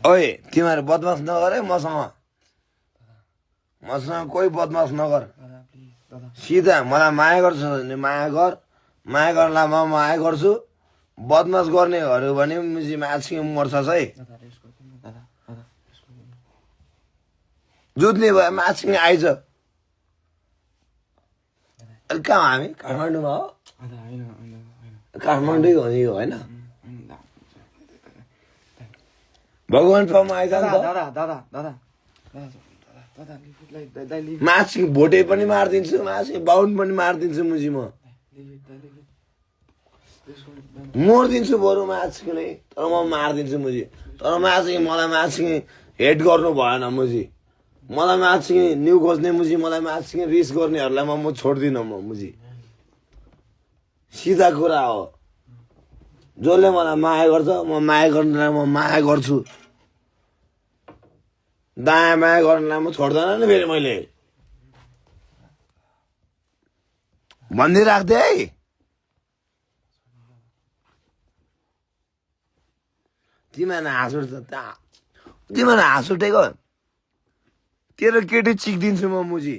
ओए तिमीहरू बदमास नगर है मसँग कोही बदमास नगर सिधा मलाई माया गर्छ भने माया गर्नलाई म माया गर्छु बदमास गर्नेहरू भने मुजी माछिङ मर्छस् है जुत्ने भयो माछिङ आइज कहाँ हामी काठमाडौँमा हो काठमाडौँ हो नि होइन भगवान ठाउँमा आइज माछिङ भोटे पनि मारिदिन्छु माछिङ बाहुन पनि मारिदिन्छु मुजी म मर्दिन्छु बरु माछिङले तर म मारिदिन्छु मुजी तर मलाई माछिङ हेट गर्नु भएन मुजी मलाई माछिङ न्यु खोज्ने मुजी मलाई माछिङ रिस गर्नेहरूलाई म छोड्दिनँ म मुजी सिधा कुरा हो जसले मलाई माया गर्छ म माया गर्नलाई म माया गर्छु दायाँ माया गर्नलाई म छोड्दैन नि फेरि मैले भनिदिइराख्दै है तिमीलाई हाँस उठेको तेरो केटी चिक्दिन्छु म मुजी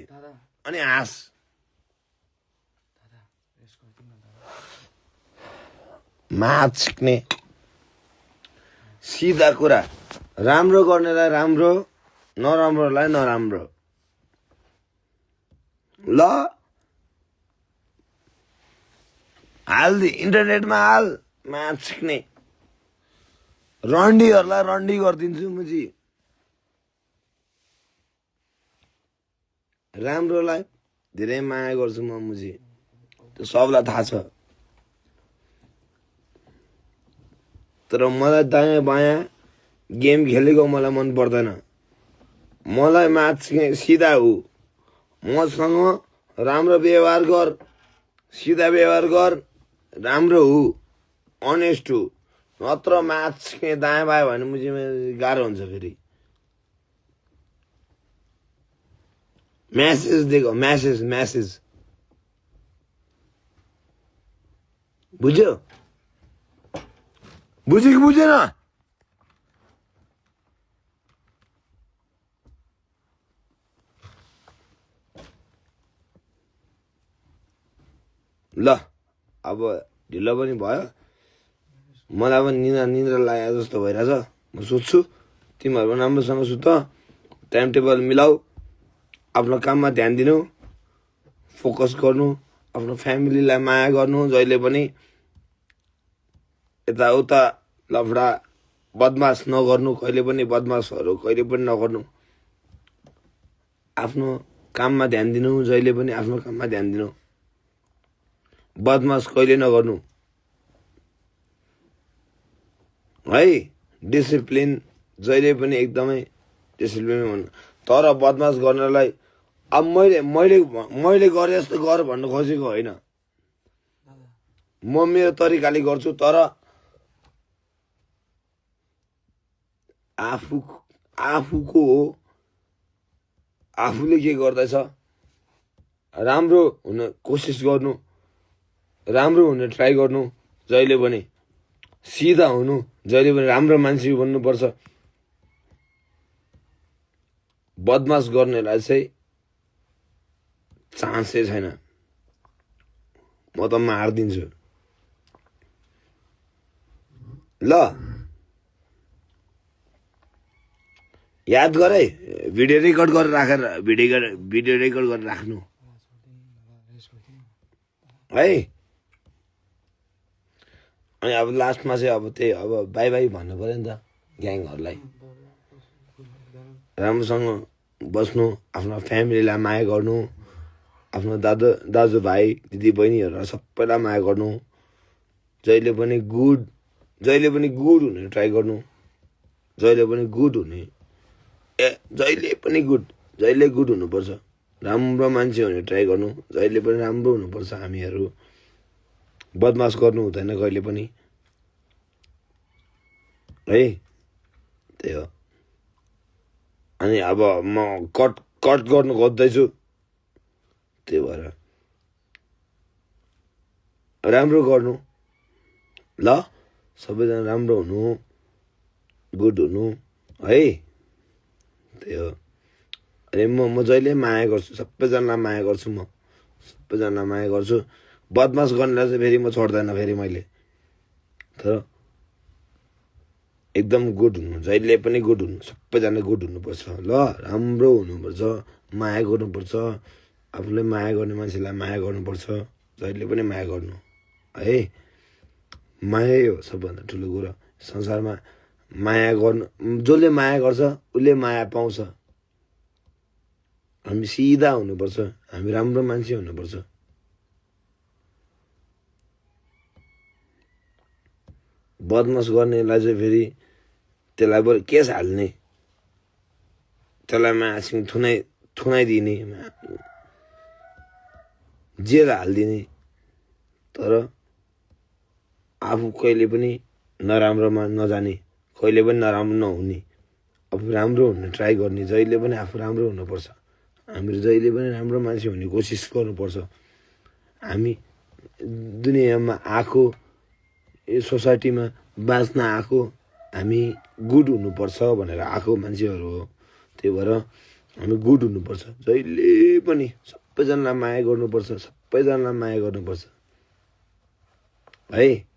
अनि हाँस माछिक्ने सिधा कुरा राम्रो गर्नेलाई राम्रो नराम्रोलाई नराम्रो ल हाल्दि इन्टरनेटमा हाल माछिक्ने रन्डीहरूलाई रन्डी गरिदिन्छु मुजी राम्रोलाई धेरै माया गर्छु म मुजी त्यो सबलाई थाहा छ तर मलाई दायाँ बायाँ गेम खेलेको मलाई मन पर्दैन मलाई माछिङ सिधा हो मसँग राम्रो व्यवहार गर सिधा व्यवहार गर राम्रो हो अनेस्ट हो नत्र माछिङ दायाँ बायाँ भने मुझे गाह्रो हुन्छ फेरि मैसेज दिएको मैसेज बुझ्यो बुझ्यो कि बुझेन ल अब ढिलो पनि भयो मलाई पनि निन्द्रा लागेको जस्तो भइरहेछ म सोध्छु तिमीहरू राम्रोसँग सुत टाइम टेबल मिलाऊ आफ्नो काममा ध्यान दिनु फोकस गर्नु आफ्नो फ्यामिलीलाई माया गर्नु जहिले पनि यताउता लफडा बदमास नगर्नु कहिले पनि बदमासहरू कहिले पनि नगर्नु आफ्नो काममा ध्यान दिनु जहिले पनि आफ्नो काममा ध्यान दिनु बदमास कहिले नगर्नु है डिसिप्लिन जहिले पनि एकदमै डिसिप्लिन हुनु तर बदमास गर्नलाई अब मैले गरे जस्तो गर भन्नु खोजेको होइन म मेरो तरिकाले गर्छु तर आफूको हो आफूले के गर्दैछ राम्रो हुन कोसिस गर्नु राम्रो हुने ट्राई गर्नु जहिले पनि सिधा हुनु जहिले पनि राम्रो मान्छे बन्नुपर्छ बदमास गर्नेलाई चाहिँ चान्सै छैन म त मारिदिन्छु ल याद गर है भिडियो रेकर्ड गरेर राखेर भिडियो रेकर्ड गरेर राख्नु है अनि अब लास्टमा चाहिँ अब त्यही अब बाई बाई भन्नु पर्यो नि त ग्याङहरूलाई राम्रोसँग बस्नु आफ्नो फ्यामिलीलाई माया गर्नु आफ्नो दाजुभाइ दिदी बहिनीहरूलाई सबैलाई माया गर्नु जहिले पनि गुड हुने ट्राई गर्नु जहिले पनि गुड हुने जहिले गुड हुनुपर्छ राम्रो मान्छे हुने ट्राई गर्नु जहिले पनि राम्रो हुनुपर्छ हामीहरू बदमास गर्नु हुँदैन कहिले पनि है त्यही हो अनि अब म कट गर्नु खोज्दैछु त्यही भएर राम्रो गर्नु ल सबैजना राम्रो हुनु, गुड हुनु है, त्यही हो। अनि म जहिले माया गर्छु, सबैजनालाई माया गर्छु, म सबैजनालाई माया गर्छु। बदमास गर्नेलाई चाहिँ फेरि म छोड्दैन फेरि मैले, तर एकदम गुड हुनु, जहिले पनि गुड हुनु, सबैजना गुड हुनुपर्छ ल, राम्रो हुनुपर्छ, माया गर्नुपर्छ, आफूले माया गर्ने मान्छेलाई माया गर्नुपर्छ, जहिले पनि माया गर्नु है। माया हो सबभन्दा ठुलो कुरो संसारमा। माया गर्नु, जसले माया गर्छ उसले माया पाउँछ। हामी सिधा हुनुपर्छ, हामी राम्रो मान्छे हुनुपर्छ। बदमास गर्नेलाई चाहिँ फेरि त्यसलाई बरु केस हाल्ने, त्यसलाई मायासिङ थुनाइदिने, जेल हालिदिने, तर आफू कहिले पनि नराम्रोमा नजाने, कहिले पनि नराम्रो नहुने, आफू राम्रो हुने ट्राई गर्ने, जहिले पनि आफू राम्रो हुनुपर्छ। हामीले जहिले पनि राम्रो मान्छे हुने कोसिस गर्नुपर्छ। हामी दुनियाँमा आएको, यो सोसाइटीमा बाँच्न आएको, हामी गुड हुनुपर्छ भनेर आएको मान्छेहरू हो। त्यही भएर हामी गुड हुनुपर्छ, जहिले पनि सबैजनालाई माया गर्नुपर्छ, सबैजनालाई माया गर्नुपर्छ है।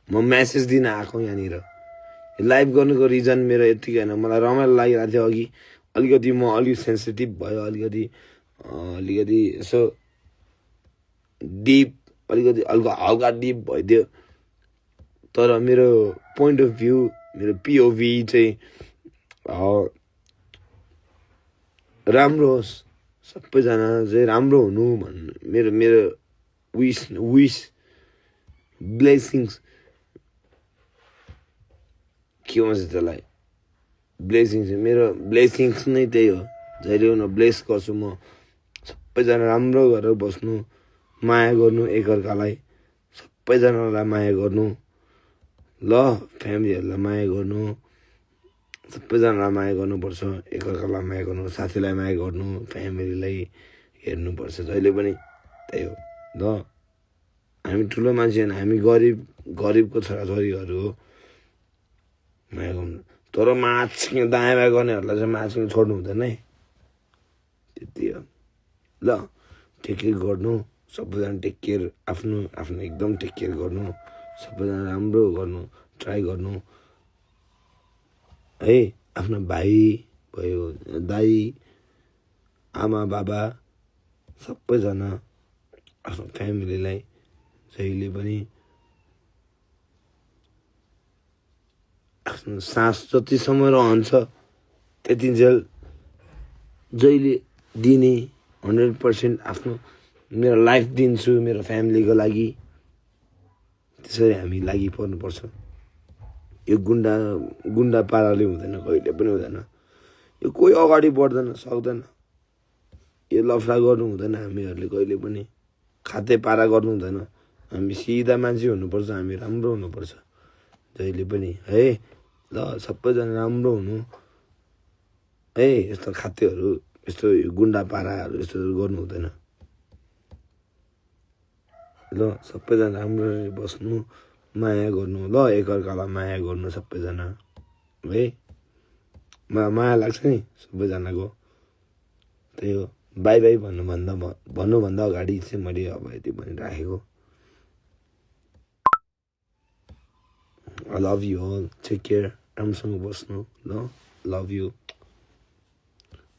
म मेसेज दिन आएको यहाँनिर, लाइभ गर्नुको रिजन मेरो यतिकै होइन, मलाई रमाइलो लागिरहेको थियो अघि, अलिकति म अलिक सेन्सिटिभ भयो, अलिकति यसो डिप, अलिकति हल्का डिप भइदियो, तर मेरो पोइन्ट अफ भ्यू, मेरो पिओभी चाहिँ राम्रो होस्, सबैजना चाहिँ राम्रो हुनु भन्नु मेरो विस ब्लेसिङ्स के भन्छ त्यसलाई, ब्लेसिङ्स, मेरो ब्लेसिङ्स नै त्यही हो। जहिले उनीहरू ब्लेस गर्छु म, सबैजना राम्रो गरेर बस्नु, माया गर्नु एकअर्कालाई, सबैजनालाई माया गर्नु ल, फ्यामिलीहरूलाई माया गर्नु, सबैजनालाई माया गर्नुपर्छ, एकअर्कालाई माया गर्नु, साथीलाई माया गर्नु, फ्यामिलीलाई हेर्नुपर्छ, जहिले पनि त्यही हो ल। हामी ठुलो मान्छे होइन, हामी गरिबको छोराछोरीहरू हो, माया गर्नु। तर माछिङ दायाँ बायाँ गर्नेहरूलाई चाहिँ माछिङ छोड्नु हुँदैन है, त्यति हो ल। टेक केयर गर्नु, सबैजना टेक केयर, आफ्नो एकदम टेक केयर गर्नु, सबैजना राम्रो गर्नु ट्राई गर्नु है। आफ्नो भाइ भयो, दाइ, आमा बाबा, सबैजना आफ्नो फ्यामिलीलाई जहिले पनि आफ्नो सास जतिसम्म रहन्छ त्यतिन्जेल जहिले दिने 100% आफ्नो मेरो लाइफ दिन्छु मेरो फ्यामिलीको लागि, त्यसरी हामी लागि पर्नुपर्छ। यो गुन्डा पाराले हुँदैन, कहिले पनि हुँदैन, यो कोही अगाडि बढ्दैन सक्दैन, यो लफडा गर्नु हुँदैन, हामीहरूले कहिले पनि खाते पारा गर्नु हुँदैन। हामी सिधा मान्छे हुनुपर्छ, हामी राम्रो हुनुपर्छ जहिले पनि है ल। सबैजना राम्रो हुनु है, यस्तो खातेहरू, यस्तो गुन्डा पाराहरू यस्तोहरू गर्नु हुँदैन ल। सबैजना राम्ररी बस्नु, माया गर्नु ल, एकअर्कालाई माया गर्नु सबैजना है। मलाई माया लाग्छ नि सबैजनाको, त्यही हो। बाई बाई भन्नुभन्दा अगाडि चाहिँ मैले अब यति भनिराखेको। I love you all, take care, राम्रोसँग बस्नु ल, लभ यु।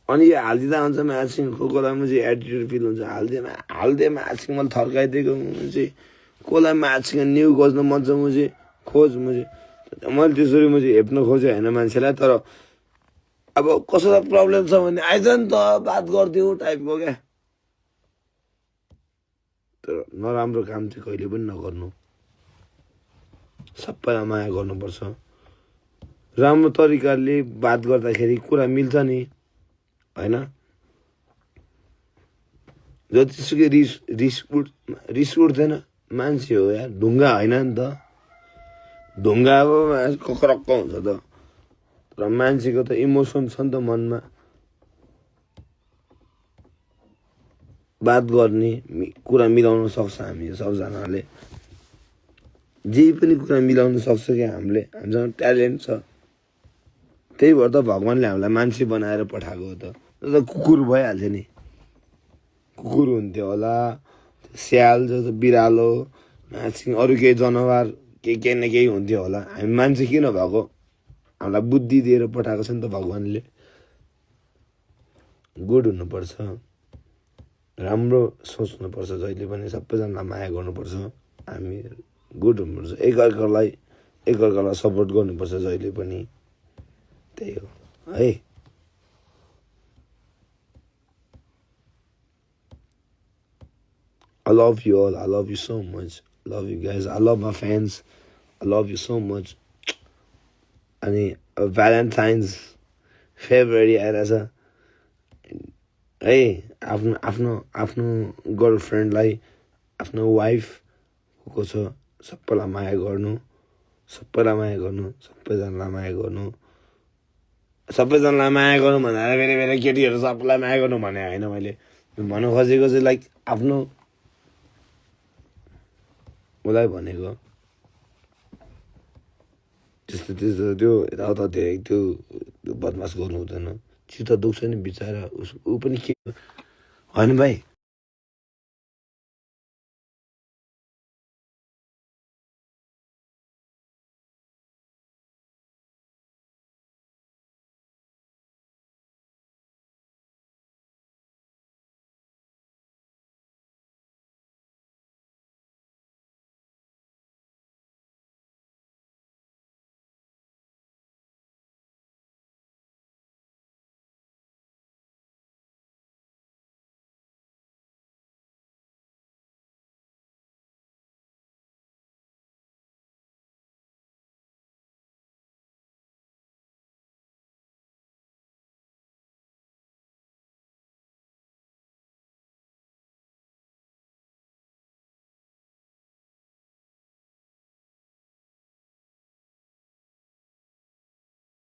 अनि यो हालिदिँदा हुन्छ म्याचिङ, कोलाई चाहिँ एटिट्युड फिल हुन्छ, हालिदिए म्याचिङ मैले थर्काइदिएको चाहिँ, कोलाई म्याचिङ न्यु खोज्नु मन छ मुझे खोज, मैले त्यसरी हेप्न खोजेँ होइन मान्छेलाई, तर अब कसैलाई प्रब्लम छ भने आइज नि त बात गरिदिउँ टाइपको क्या। तर नराम्रो काम चाहिँ कहिले पनि नगर्नु, सबैलाई माया गर्नुपर्छ। राम्रो तरिकाले बात गर्दाखेरि कुरा मिल्छ नि होइन, जतिसुकै रिस उठ्दैन, मान्छे हो यार, ढुङ्गा होइन नि त, ढुङ्गा अब कक्रक्क हुन्छ त, तर मान्छेको त इमोसन छ नि त मनमा, बात गर्ने कुरा मिलाउन सक्छ हामी सबजनाले जे पनि कुरा मिलाउन सक्छ क्या हामीले, हामीसँग ट्यालेन्ट छ। त्यही भएर त भगवान्ले हामीलाई मान्छे बनाएर पठाएको हो त। कुकुर भइहाल्थ्यो नि, कुकुर हुन्थ्यो होला, स्याल जस्तो बिरालो, अरू केही जनावर केही न केही हुन्थ्यो होला। हामी मान्छे किन भएको? हामीलाई बुद्धि दिएर पठाएको छ नि त भगवान्ले। गुड हुनुपर्छ, राम्रो सोच्नुपर्छ, जहिले पनि सबैजनालाई माया गर्नुपर्छ, हामी गुड हुनुपर्छ, एकअर्कालाई सपोर्ट गर्नुपर्छ जहिले पनि। त्यही हो है। I love you all. I love you so much. I love you guys. I love my fans. I love you so much. अनि भ्यालेन्टाइन्स फेब्रुअरी आइरहेछ है। आफ्नो आफ्नो आफ्नो गर्लफ्रेन्डलाई, आफ्नो वाइफ को छ सबैलाई माया गर्नु, सबैजनालाई माया गर्नु भनेर मेरो केटीहरू सबैलाई माया गर्नु भने होइन। मैले भन्नु खोजेको चाहिँ लाइक आफ्नो उसलाई भनेको। त्यस्तो त्यो यताउता धेरै त्यो बदमास गर्नु हुँदैन। चित्त दुख्छ नि बिचरा, ऊ पनि के होइन भाइ।